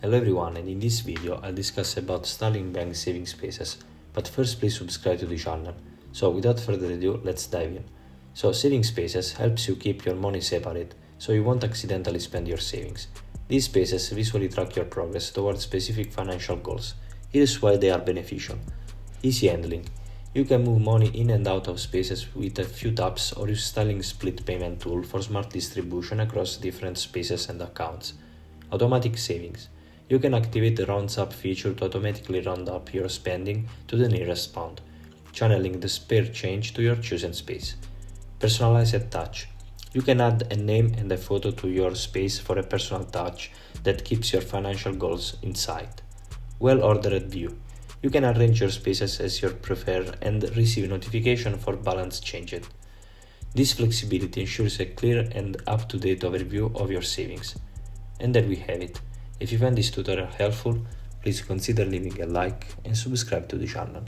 Hello everyone, and in this video I'll discuss about Starling Bank saving spaces. But first, please subscribe to the channel. So without further ado, let's dive in. So saving spaces helps you keep your money separate, so you won't accidentally spend your savings. These spaces visually track your progress towards specific financial goals. Here's why they are beneficial. Easy handling. You can move money in and out of spaces with a few taps or use Starling's split payment tool for smart distribution across different spaces and accounts. Automatic savings. You can activate the rounds up feature to automatically round up your spending to the nearest pound, channeling the spare change to your chosen space. Personalized touch. You can add a name and a photo to your space for a personal touch that keeps your financial goals in sight. Well-ordered view. You can arrange your spaces as you prefer and receive notification for balance changes. This flexibility ensures a clear and up-to-date overview of your savings. And there we have it. If you found this tutorial helpful, please consider leaving a like and subscribe to the channel.